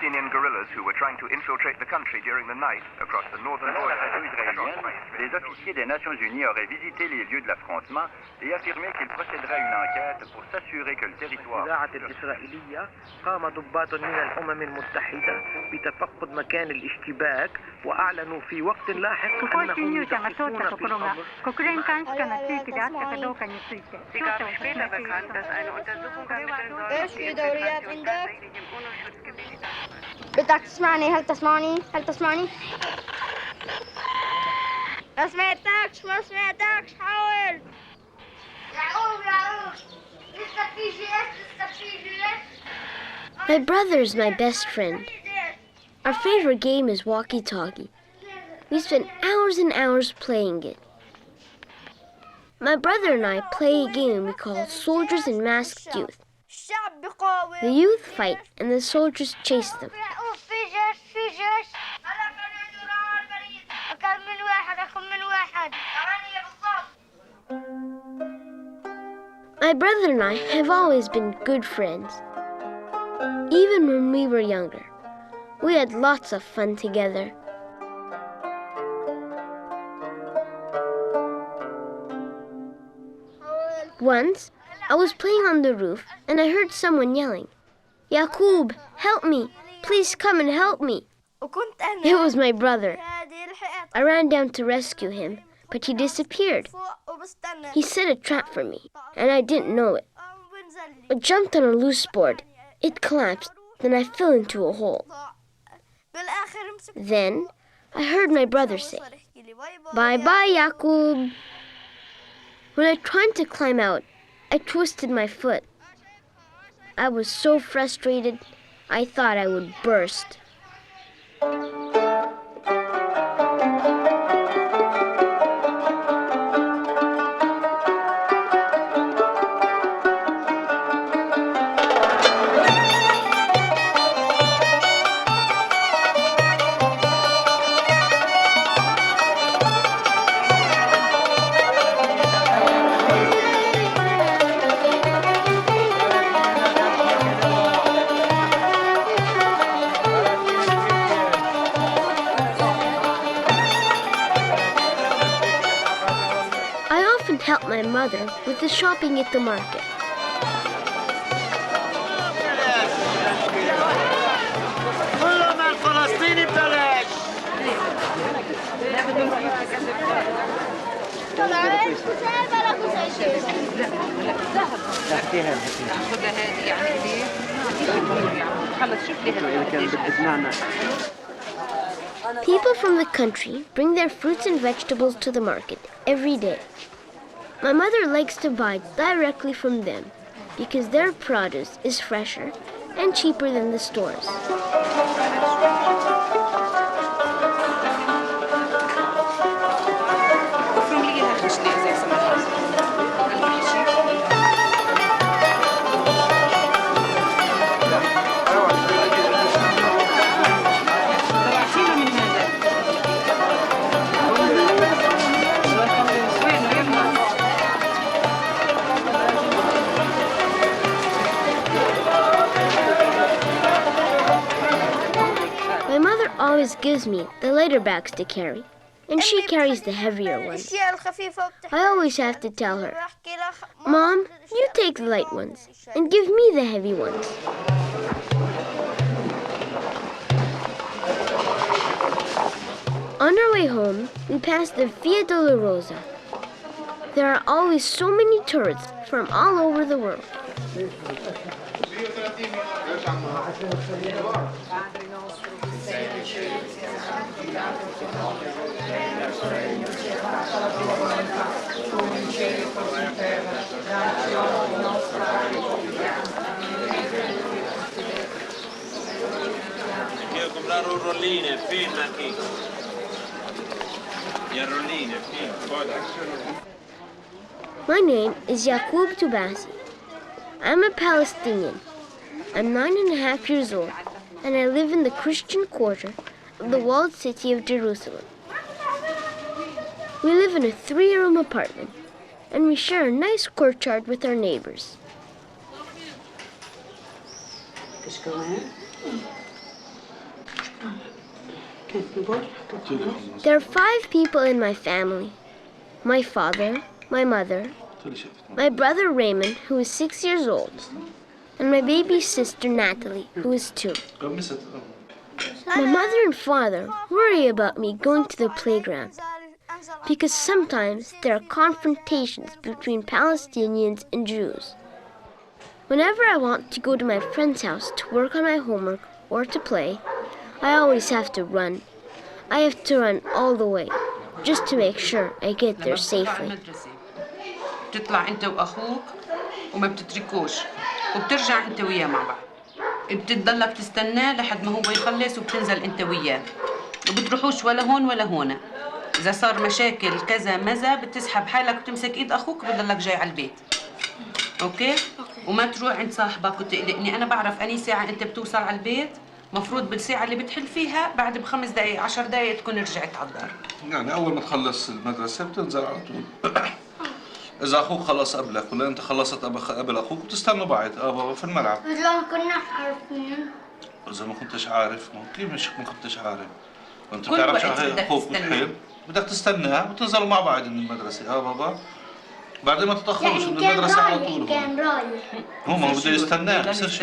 Palestinian guerrillas who were trying to infiltrate the country during the night across the northern border. Les officiers des Nations Unies auraient visité les lieux de l'affrontement et affirmé qu'ils procéderaient à une enquête pour s'assurer que le territoire... الإذاعة الإسرائيلية قام ضباط من الأمم المتحدة بتفقد مكان الاشتباك وأعلنوا في وقت لاحق أنهم يدققون في الأمر. Sie gaben später bekannt, dass eine Untersuchung ermitteln soll, ايش في دوريات عندك؟ im UNO-Schutzgebiet stattfand. بدك تسمعني؟ هل تسمعني؟ هل تسمعني؟ ما سمعتكش ما سمعتكش حاول. يعقوب لسه في جيش لسه في جيش. My brother is my best friend. Our favorite game is walkie-talkie. We spend hours and hours playing it. My brother and I play a game we call Soldiers and Masked Youth. The youth fight and the soldiers chase them. My brother and I have always been good friends. Even when we were younger, we had lots of fun together. Once, I was playing on the roof and I heard someone yelling, "Yacoub, help me! Please come and help me!" It was my brother. I ran down to rescue him, but he disappeared. He set a trap for me, and I didn't know it. I jumped on a loose board. It collapsed, then I fell into a hole. Then, I heard my brother say, "Bye-bye, Yacoub." When I tried to climb out, I twisted my foot. I was so frustrated, I thought I would burst. Help my mother with the shopping at the market. People from the country bring their fruits and vegetables to the market every day. My mother likes to buy directly from them because their produce is fresher and cheaper than the stores. Always gives me the lighter bags to carry, and she carries the heavier ones. I always have to tell her, "Mom, you take the light ones, and give me the heavy ones." On our way home, we pass the Via Dolorosa. There are always so many tourists from all over the world. My name is Yacoub Toubasi. I'm a Palestinian. I'm 9.5 years old, and I live in the Christian quarter of the walled city of Jerusalem. We live in a 3-room apartment, and we share a nice courtyard with our neighbors. There are 5 people in my family. My father, my mother, my brother Raymond, who is 6 years old, and my baby sister Natalie, who is 2. My mother and father worry about me going to the playground because sometimes there are confrontations between Palestinians and Jews. Whenever I want to go to my friend's house to work on my homework or to play, I always have to run. I have to run all the way just to make sure I get there safely. بتطلع انت واخوك وما بتتركوش وبترجع انت وياه مع بعض. بتضلك تستناه لحد ما هو يخلص وبتنزل انت وياه. وبتروحوش ولا هون ولا هون. اذا صار مشاكل كذا مزا بتسحب حالك وتمسك ايد اخوك وبتضلك جاي على البيت. اوكي؟ وما تروح عند صاحبك وتقلقني. انا بعرف اني ساعه انت بتوصل على البيت. مفروض بالساعة اللي بتحل فيها بعد ب5 دقايق 10 دقايق تكون رجعت على الدار. يعني أول ما تخلص المدرسة بتنزل على طول. إذا أخوك خلص قبلك ولا أنت خلصت قبل أخوك بتستنوا بعض بابا في الملعب. إذا ما كنا عارفين. إذا ما كنتش عارف كيف مش ما كنتش عارف؟ وأنت بتعرفش أخوك بالحيل بدك تستناه وتنزلوا مع بعض من المدرسة بابا. بعدين ما تتأخروش من المدرسة على طول. كان رايح. هو ما بده يستناه بصيرش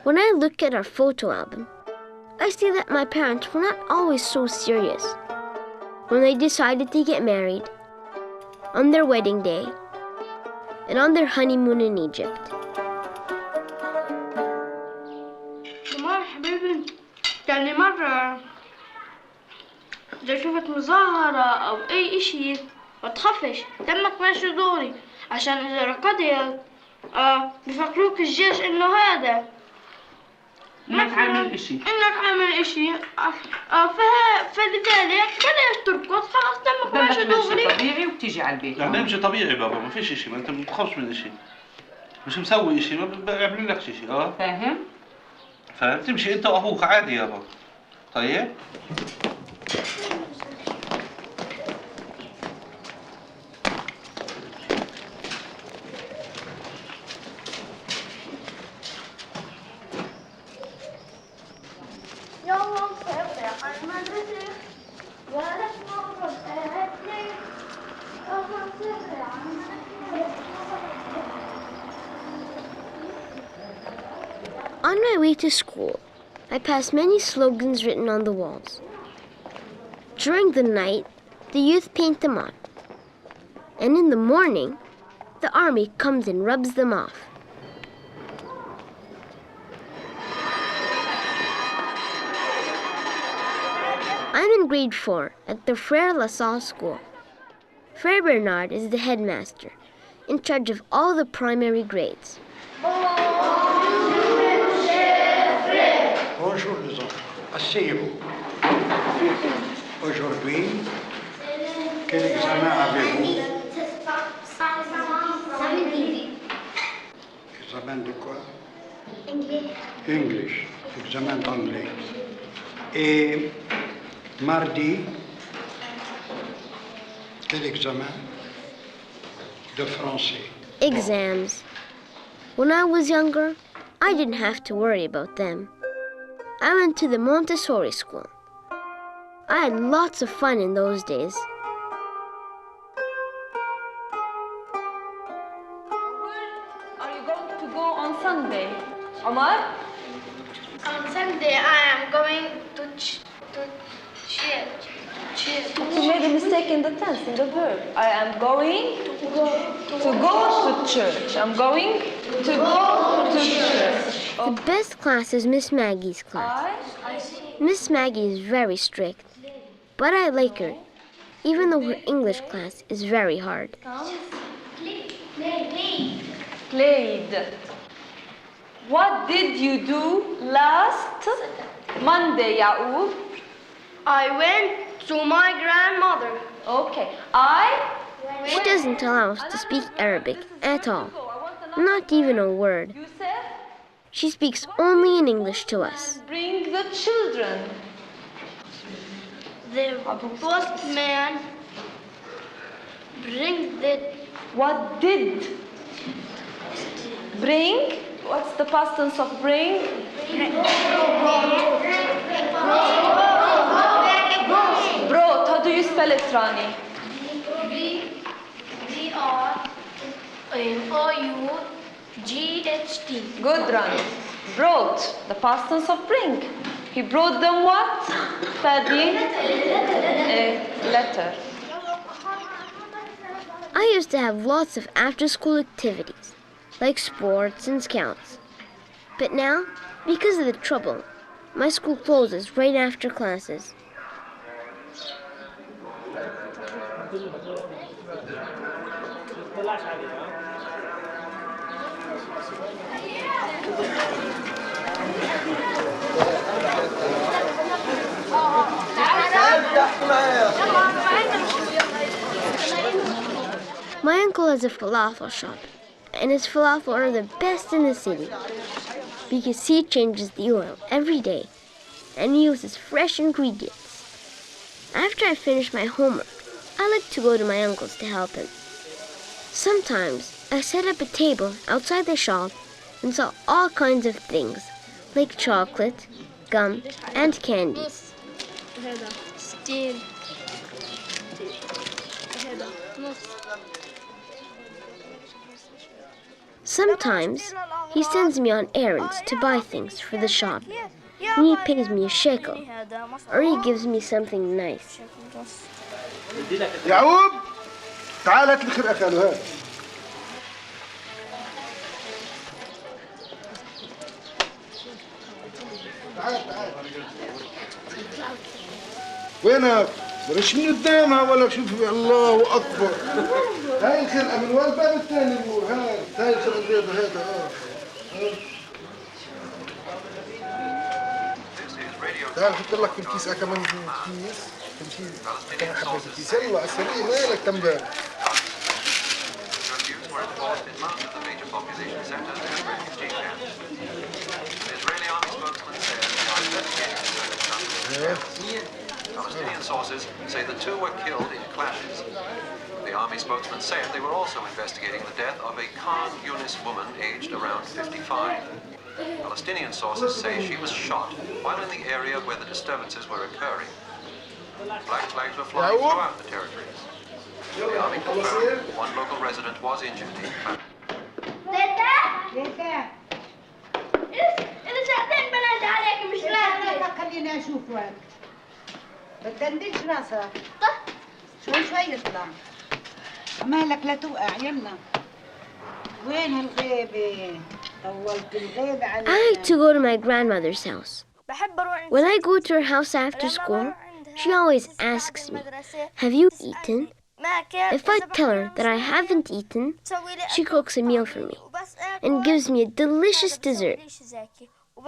When I look at our photo album, I see that my parents were not always so serious. When they decided to get married, on their wedding day, and on their honeymoon in Egypt. حبيبي يعني مرة إذا شفت مظاهرة أو أي إشي ما تخافش تمك ماشي دوري عشان إذا ركضت بفكروك الجيش إنه هذا انك عامل اشي فلذلك بلاش تركض خلاص تمك ماشي دغري طبيعي وبتيجي على البيت. يعني امشي طبيعي بابا ما فيش اشي ما انت ما بتخافش من اشي مش مسوي اشي ما بيعمل لكش اشي فاهم تمشي انت واخوك عادي يا بابا. طيب On my way to school, I passed many slogans written on the walls. During the night, the youth paint them on. And in the morning, the army comes and rubs them off. I'm in grade 4 at the Frère La Salle school. Frère Bernard is the headmaster, in charge of all the primary grades. Bonjour les enfants, asseyez-vous. Aujourd'hui, quel examen avez-vous? Examen de quoi? English, examen d'anglais. Et mardi, quel examen? De français. Exams. When I was younger, I didn't have to worry about them. I went to the Montessori school. I had lots of fun in those days. Are you going to go on Sunday? Omar? On Sunday I am going to church. You made a mistake in the tense, in the verb. I am going to go to church. I'm going to go to church. The best class is Miss Maggie's class. Miss Maggie is very strict, but I like her, even though her English class is very hard. Played. What did you do last Monday, Yacoub? I went to my grandmother. Okay. She doesn't allow us to speak Arabic at all, not even a word. You said? She speaks only in English to us. Bring the children. The postman bring the... What did? Bring? What's the past tense of bring? Rani? B-R-O-U-G-H-T. Good, Rani. Brought, the past tense of bring. He brought them what? Fadi? A letter. I used to have lots of after-school activities, like sports and scouts. But now, because of the trouble, my school closes right after classes. My uncle has a falafel shop, and his falafel are the best in the city because he changes the oil every day and uses fresh ingredients. After I finish my homework, I like to go to my uncle's to help him. Sometimes I set up a table outside the shop and sell all kinds of things, like chocolate, gum, and candies. Sometimes he sends me on errands to buy things for the shop, and he pays me a shekel, or he gives me something nice. يعقوب تعال هات لي خرقة خالو هات. تعال وينك؟ بلاش من قدامها ولا شوف الله اكبر. هاي الخرقة من وين الباب الثاني هاي الخرقة البيضاء هذا تعال حط لك في الكيس كمان كيس كمان حبيت الكيس يلا على السريع مالك تنبال. Palestinian sources say the two were killed in clashes. The army spokesman said they were also investigating the death of a Khan Yunis woman aged around 55. Palestinian sources say she was shot while in the area where the disturbances were occurring. Black flags were flying throughout the territories. The army confirmed one local resident was injured in clash. خليني اشوفك. بتدندش راسك. شوي يطلع. مالك لا توقع يلا. وين هالغيبة؟ طولت الغيبة عليك. I like to go to my grandmother's house. When I go to her house after school, she always asks me, "Have you eaten?" If I tell her that I haven't eaten, she cooks a meal for me and gives me a delicious dessert.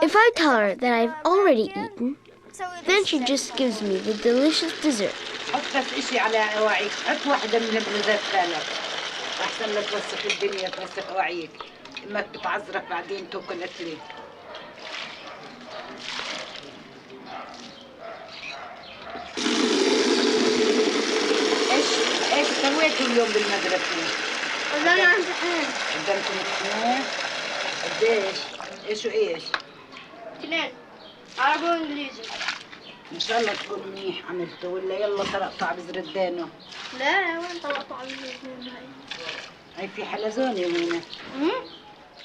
If I tell her that I've already eaten, then she just gives me the delicious dessert. حط بس اشي على اواعيك، حط واحدة من البلوزات خالك. أحسن لا توسخ الدنيا توسخ اواعيك. امك بتعذرك بعدين تاكل أكلي. ايش سويتوا اليوم بالمدرسة؟ قدامنا امتحان. قدامكم امتحان؟ قديش؟ ايش وايش؟ اثنين عربي وانجليزي. ان شاء الله تكون منيح عملته ولا يلا طرقتوا على بذر الدانو. لا وين طرقتوا على بذر الدانو هاي في حلزونة وين؟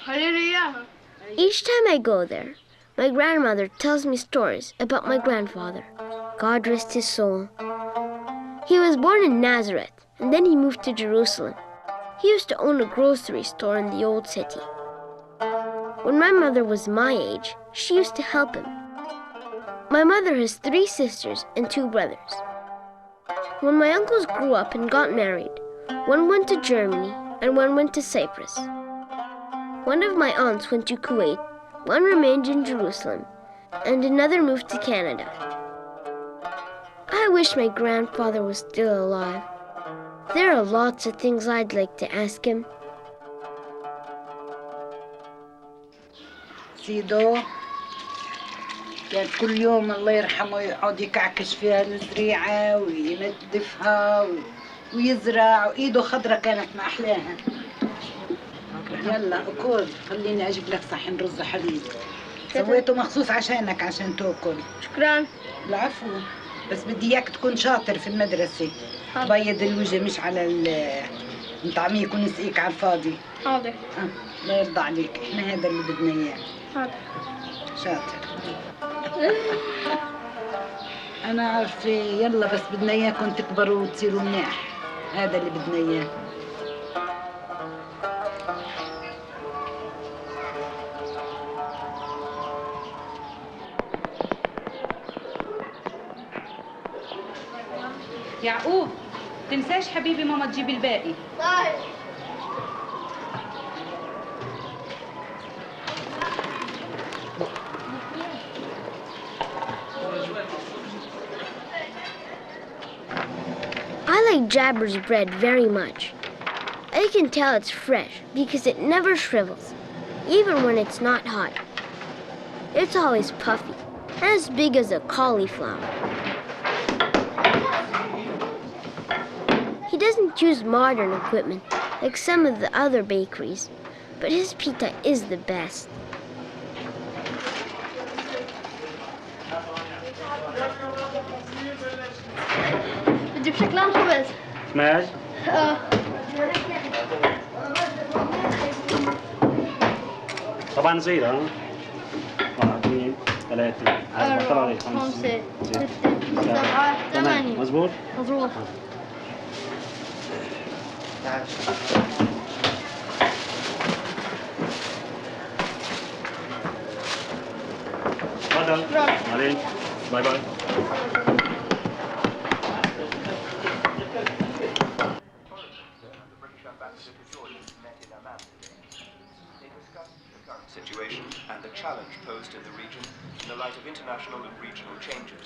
خليني اياها. Each time I go there, my grandmother tells me stories about my grandfather. God rest his soul. He was born in Nazareth, and then he moved to Jerusalem. He used to own a grocery store in the old city. When my mother was my age, she used to help him. My mother has 3 sisters and 2 brothers. When my uncles grew up and got married, one went to Germany and one went to Cyprus. One of my aunts went to Kuwait, one remained in Jerusalem, and another moved to Canada. I wish my grandfather was still alive. There are lots of things I'd like to ask him. سيدو كان كل يوم الله يرحمه يقعد يكعكش فيها الزريعة وينظفها ويزرع وإيده خضرة كانت ما أحلاها. يلا أكل خليني أجيب لك صحن رز وحليب. سويته مخصوص عشانك عشان تاكل. شكرا. العفو. بس بدي اياك تكون شاطر في المدرسة. بيض الوجه مش على نطعميك ونسقيك على الفاضي. حاضر. الله يرضى عليك، احنا هذا اللي بدنا اياه. حاضر. شاطر. انا عارفة، يلا بس بدنا اياكم تكبروا وتصيروا مناح، هذا اللي بدنا اياه. يعقوب تنساش حبيبي ماما تجيب الباقي. طيب. I like Jabber's bread very much. I can tell it's fresh because it never shrivels, even when it's not hot. It's always puffy and as big as a cauliflower. He doesn't use modern equipment like some of the other bakeries, but his pita is the best. بدي بشكل عام خبز. سماش؟ طبعا صغيرة ها؟ 1 2 3 4 5 6 7 8 مظبوط؟ مظبوط. تفضل. بعدين باي باي. Situation and the challenge posed in the region in the light of international and regional changes.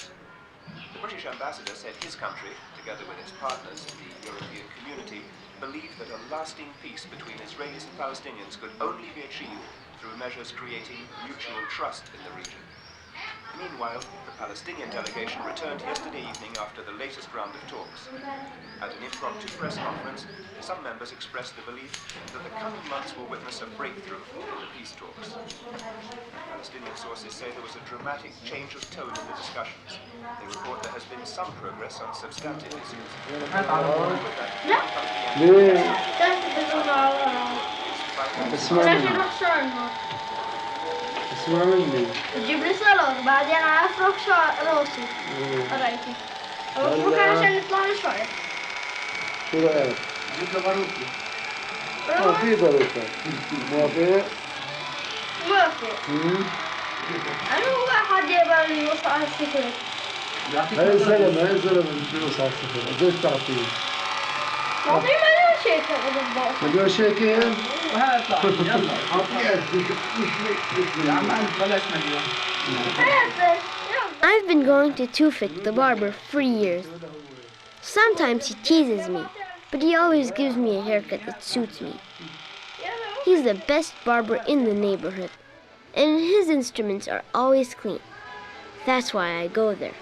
The British ambassador said his country, together with its partners in the European community, believed that a lasting peace between Israelis and Palestinians could only be achieved through measures creating mutual trust in the region. Meanwhile, the Palestinian delegation returned yesterday evening after the latest round of talks. At an impromptu press conference, some members expressed the belief that the coming months will witness a breakthrough in the peace talks. Palestinian sources say there was a dramatic change of tone in the discussions. They report there has been some progress on substantive issues. اسمع مني. تجيب لي سلطة بعدين افرك راسي. قرايتي. افرك عشان يطلع لي شوية. شو رأيك؟ جبت باروكي. في باروكة. موافق؟ موافق. أنا هو واحد يبغى يوصل على الصفر. هاي الزلمة بيوصل على الصفر. قديش تعطيه؟ تعطيه مليون شيكل بالضبط. مليون شيكل؟ وهذا طلع يلا يا عم بلاش مليون. I've been going to Tufik, the barber, for years. Sometimes he teases me, but he always gives me a haircut that suits me. He's the best barber in the neighborhood, and his instruments are always clean. That's why I go there.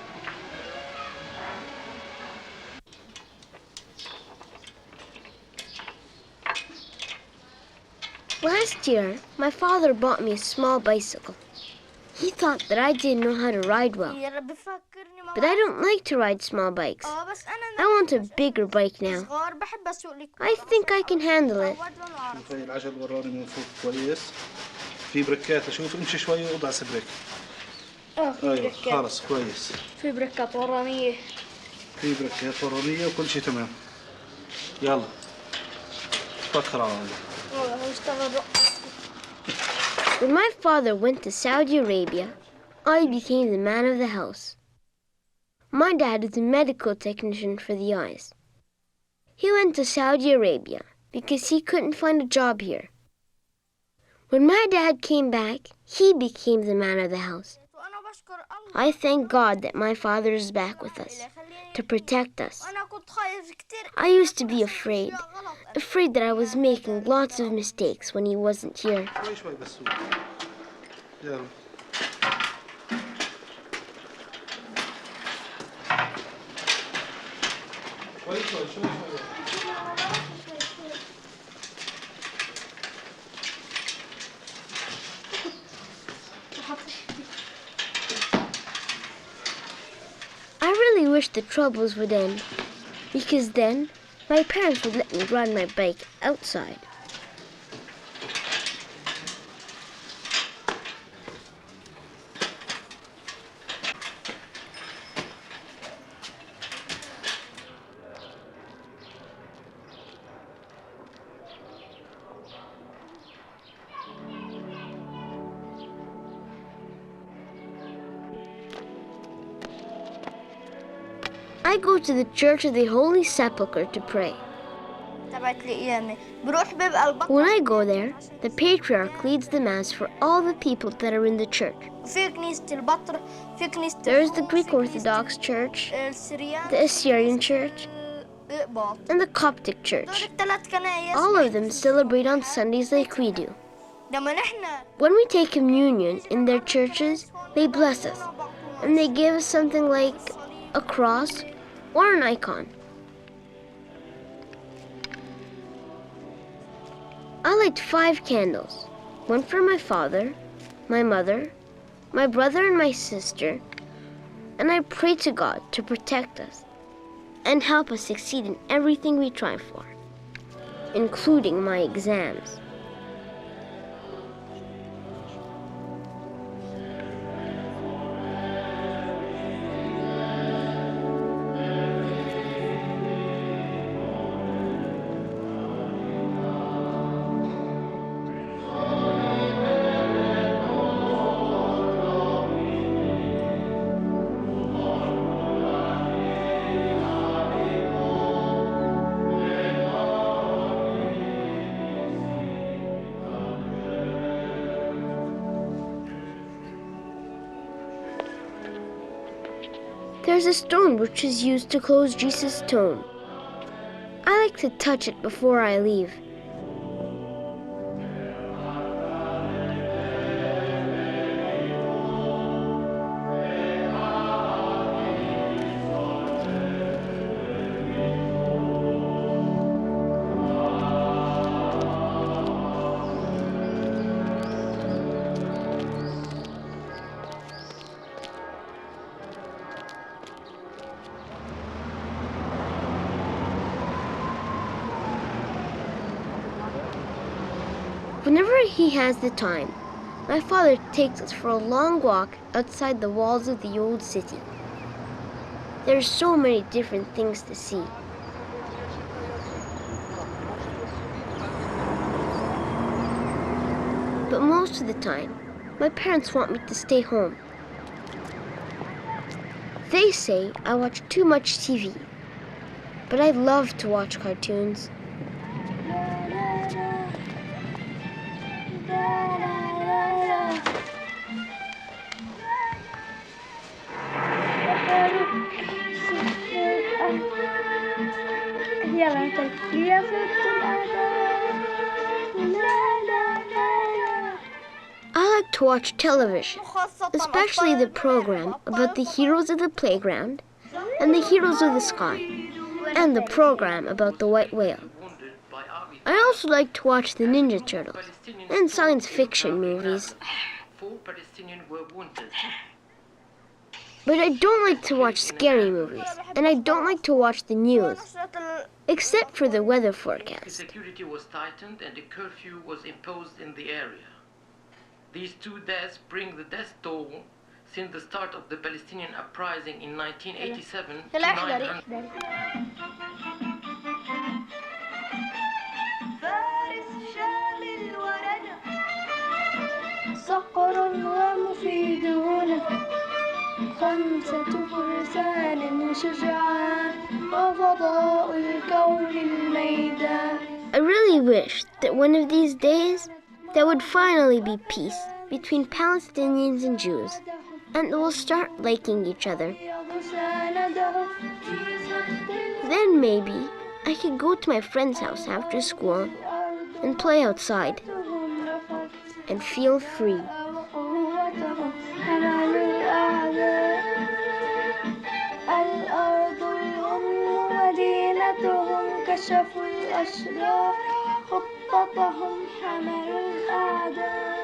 Last year, my father bought me a small bicycle. He thought that I didn't know how to ride well. But I don't like to ride small bikes. I want a bigger bike now. I think I can handle it. العجل وراني من فوق كويس. في بريكات اشوف امشي شوي وضع سبريك. ايوه خلص كويس. في بريكات ورانية. في بريكات ورانية وكل شيء تمام. يلا. توكل على الله. When my father went to Saudi Arabia, I became the man of the house. My dad is a medical technician for the eyes. He went to Saudi Arabia because he couldn't find a job here. When my dad came back, he became the man of the house. I thank God that my father is back with us to protect us. I used to be afraid that I was making lots of mistakes when he wasn't here. I really wish the troubles would end, because then my parents would let me ride my bike outside. I go to the Church of the Holy Sepulchre to pray. When I go there, the patriarch leads the Mass for all the people that are in the church. There is the Greek Orthodox Church, the Assyrian Church, and the Coptic Church. All of them celebrate on Sundays like we do. When we take communion in their churches, they bless us, and they give us something like a cross or an icon. I light 5 candles, one for my father, my mother, my brother and my sister, and I pray to God to protect us and help us succeed in everything we try for, including my exams. There's a stone which is used to close Jesus' tomb. I like to touch it before I leave. Whenever he has the time, my father takes us for a long walk outside the walls of the old city. There are so many different things to see. But most of the time, my parents want me to stay home. They say I watch too much TV, but I love to watch cartoons. I like to watch television, especially the program about the heroes of the playground and the heroes of the sky, and the program about the white whale. I also like to watch the Ninja Turtles and science fiction movies. But I don't like to watch scary movies, and I don't like to watch the news, except for the weather forecast. Security was tightened and a curfew was imposed in the area. These 2 deaths bring the death toll since the start of the Palestinian uprising in 1987 to 900. صقر ومفيد هنا 5 فرسان شجعان وفضاء الكون الميدان. I really wish that one of these days there would finally be peace between Palestinians and Jews, and we'll start liking each other. Then maybe I could go to my friend's house after school and play outside and feel free. الأرض الأم مدينتهم كشفوا الأشرار خطتهم حملوا الأعداء